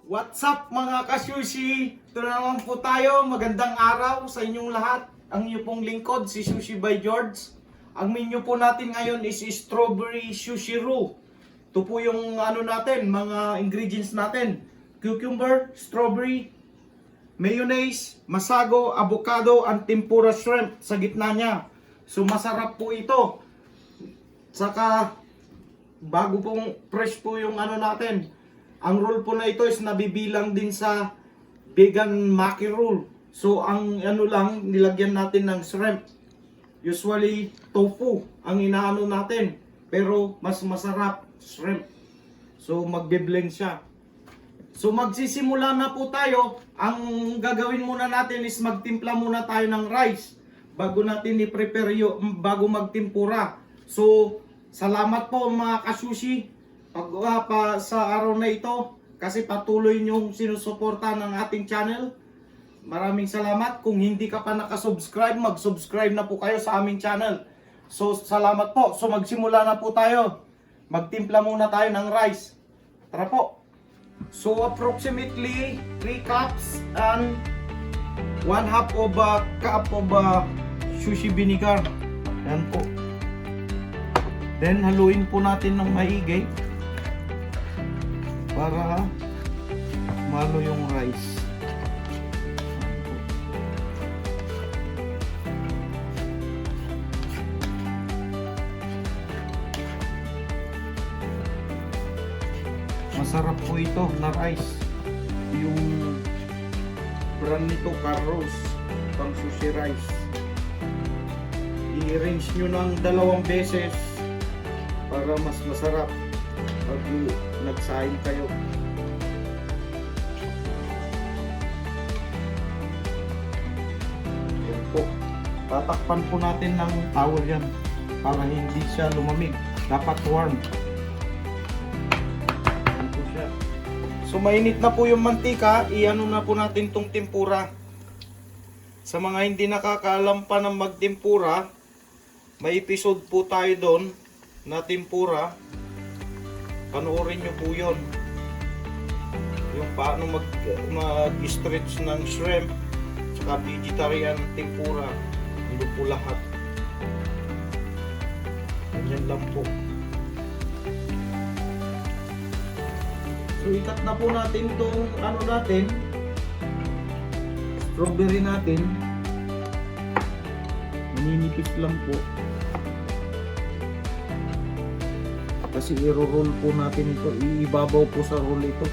What's up mga ka-sushi? Ito na naman po tayo. Magandang araw sa inyong lahat. Ang inyo pong lingkod, si Sushibyjeorge. Ang menu po natin ngayon is strawberry sushi roll. Ito po yung natin, mga ingredients natin. Cucumber, strawberry, mayonnaise, masago, avocado, and tempura shrimp sa gitna niya. So masarap po ito. Saka bago pong fresh po yung natin. Ang roll po na ito is nabibilang din sa vegan maki roll. So ang lang nilagyan natin ng shrimp. Usually tofu ang inaano natin, pero mas masarap shrimp. So magbe-blend siya. So magsisimula na po tayo. Ang gagawin muna natin is magtimpla muna tayo ng rice bago natin i-prepare bago magtimpura. So salamat po mga ka-sushi sa araw na ito kasi patuloy niyong sinusuporta ng ating channel. Maraming salamat. Kung hindi ka pa nakasubscribe, mag-subscribe na po kayo sa aming channel. So salamat po. So magsimula na po tayo. Magtimpla muna tayo ng rice. Tara po. So approximately 3 cups and 1/2 of a cup of sushi vinegar. Yan po. Then haluin po natin ng maigi para malo yung rice. Masarap po ito na rice. Yung brand nito Carros, pang sushi rice. I-rinse nyo ng 2 beses para mas masarap pag nagsaing kayo. Yan po. Tatakpan po natin ng towel yan para hindi siya lumamig. Dapat warm. Yan po siya. So mainit na po yung mantika. I-ano na po natin tong tempura. Sa mga hindi nakakaalam pa ng magtempura, may episode po tayo doon na tempura. Panoorin nyo po yun. Yung paano mag-stretch ng shrimp saka vegetarian tempura. Ano po lahat. Ganyan lang po. So ikat na po natin itong natin, strawberry natin. Maninipis lang po. Kasi i-roll po natin ito, iibabaw po sa roll ito.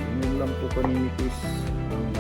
Ganyan lang po kaninipis ang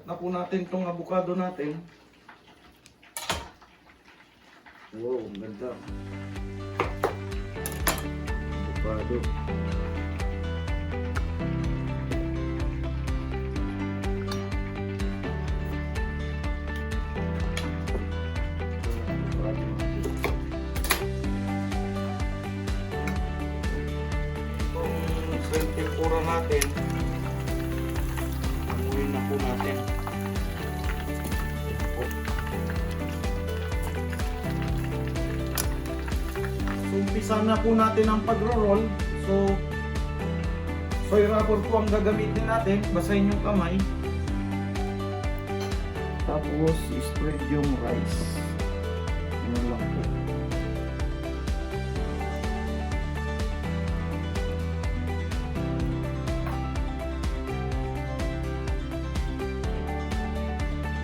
na po natin itong avocado natin. Wow, ang ganda. Avocado. Itong shrimp tempura natin, amuin na po natin. Umpisa na po natin ang pagro-roll. So soy rubber po ang gagamitin natin. Basahin yung kamay. Tapos spread yung rice. Ano lang po.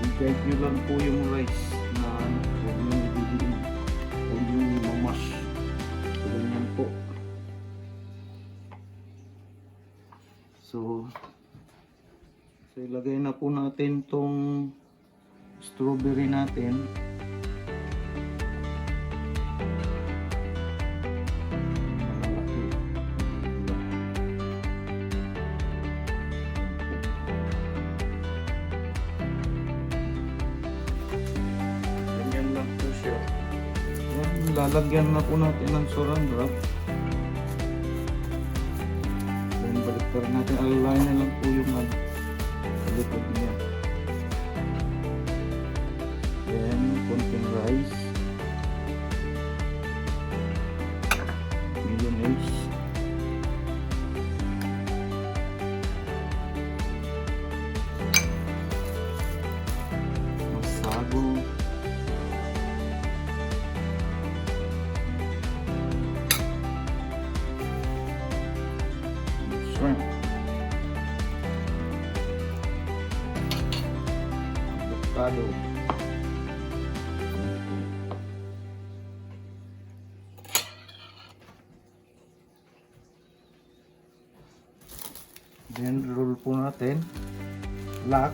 I-guide nyo lang po yung rice na huwag nyo nabibigin. Huwag nyo mamash. Ganyan po. So ilagay na po natin tong strawberry natin. lalagyan na po natin ng saran wrap. Then balik pa rin natin, alalayan na lang po yung likod niya. Then konting rice, mayonnaise, masago, shrimp, avocado, then roll po natin, lock,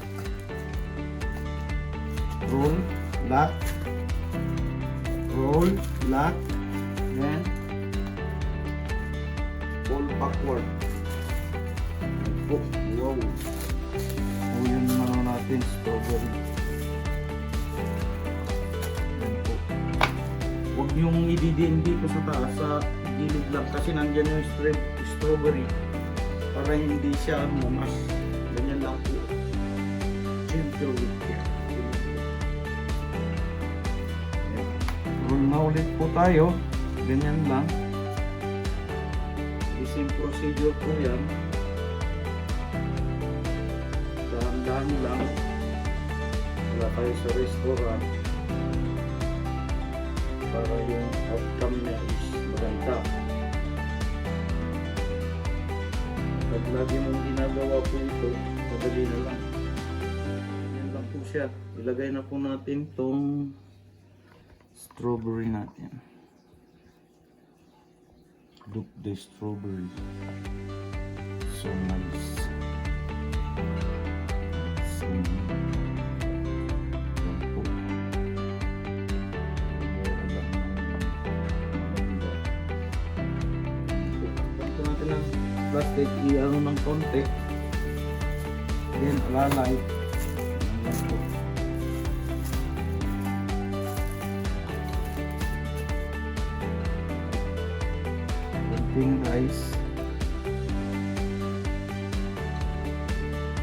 roll, lock, roll, lock, then pull backward. Oh, wow. O yun naman natin, strawberry. Yan po. Huwag niyong ididiin dito sa taas, sa gilid lang kasi nandyan yung strawberry para hindi siya mamas. Ganyan lang po. Gentle with care. Roll na ulit po tayo. Ganyan lang. Same procedure po yan. Dahan-dahan lang. Wala tayo sa restaurant para yung outcome niya is maganda. Pag lagi mong ginagawa po ito, madali na lang. Yan lang po siya. Ilagay na po natin tong strawberry natin. Look the strawberry. So nice. So nice. Yan po. Pagpunta natin ng plastic, i-ano ng konti. Then alalay. Yan po. Rice,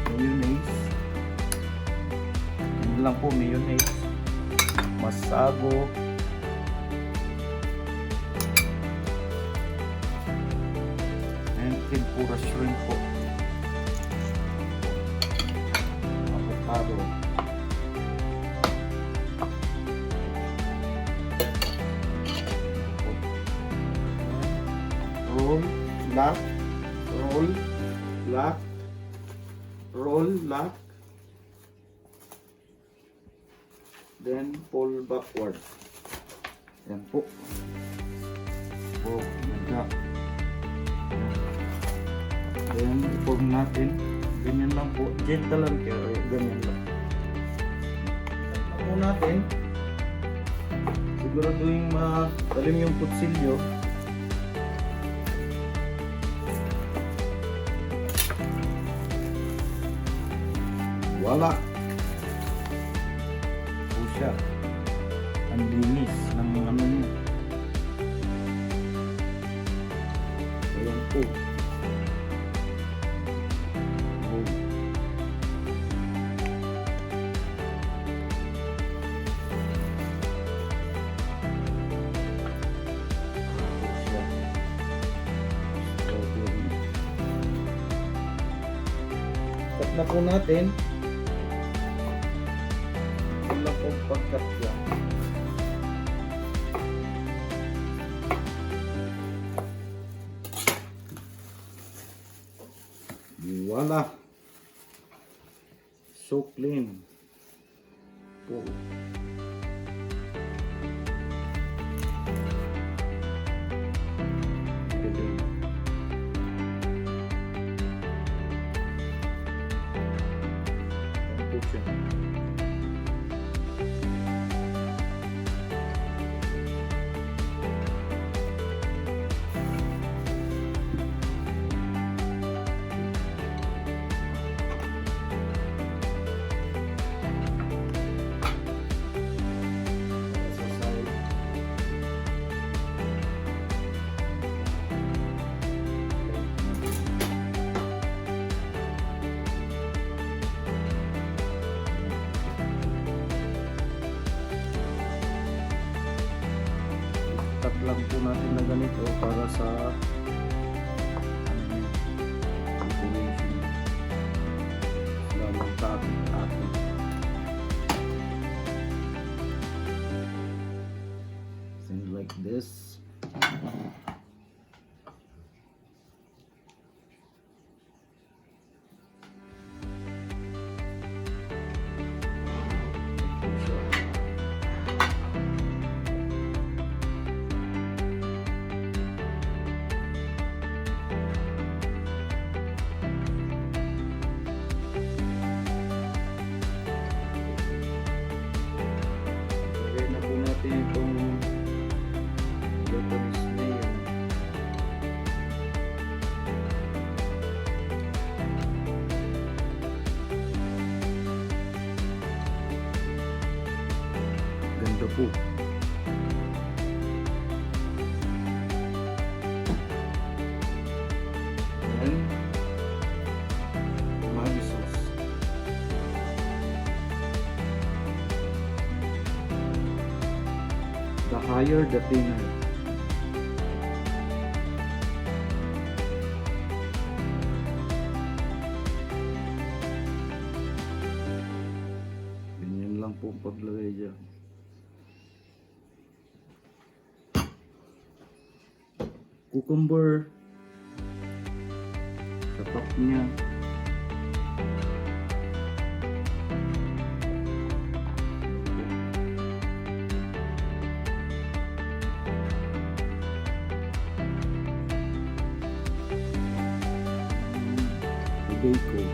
mayonnaise, yun lang po, mayonnaise, masago, and tempura shrimp po, avocado, roll, lock, roll, lock, roll, lock, then pull backward. Yan po. Oh, ganda. Then i-form natin. Ganyan lang po. Gentle lang kaya ganyan lang. Tapos po natin. Siguraduhin matalim yung kutsilyo. Wala po siya. Ang linis ng ano niya. Ayan po. Boom. Po siya. Strawberry. Cut na po natin. Pagkat yan. Voila! So clean. Oh. po natin na ganito para sa decoration. Lamang topping. Things like this. Itong Japanese mayo. Ganda po. Ayan. Unagi sauce. The higher the thinner. Ganyan lang po ang paglagay dyan. Cucumber sa top niya. Bacon.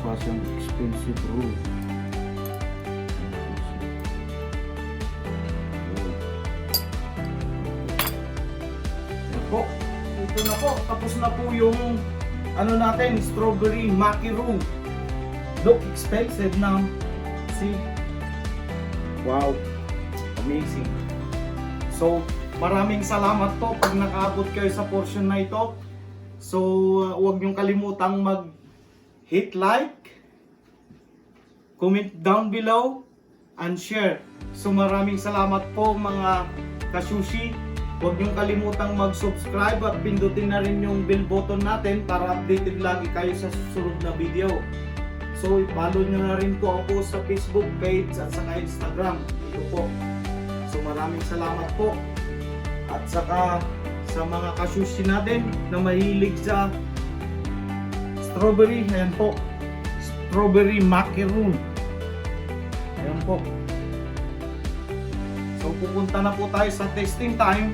Mukha siyang expensive roll. Yan po. Ito na po, tapos na po yung ano natin, strawberry maki roll. Look expensive now. See? Wow. Amazing. So, maraming salamat po pag nakaabot kayo sa portion na ito. So, huwag niyong kalimutang mag-hit like, comment down below, and share. So, maraming salamat po mga ka-sushi. Huwag niyong kalimutang mag-subscribe at pindutin na rin yung bell button natin para updated lagi kayo sa susunod na video. So, i-follow nyo na rin po ako sa Facebook page at saka Instagram. Ito po. So, maraming salamat po. At saka sa mga ka-sushi natin na mahilig sa strawberry, ayan po. Strawberry maki roll. Ayan po. So, pupunta na po tayo sa testing time.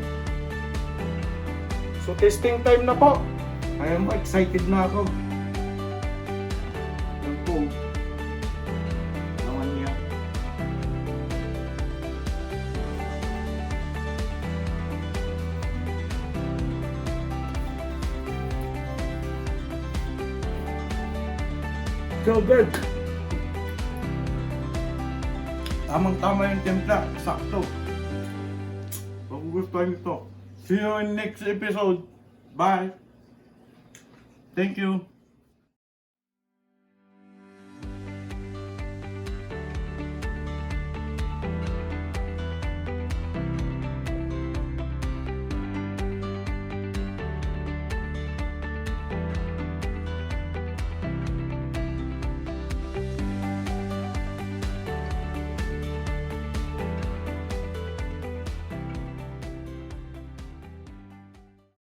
So, testing time na po. Ayan po, excited na ako. Ayan po. Naman niya. So good. Tamang-tama yung timpla. Sakto. Gustuhan nyo to. See you in next episode. Bye. Thank you.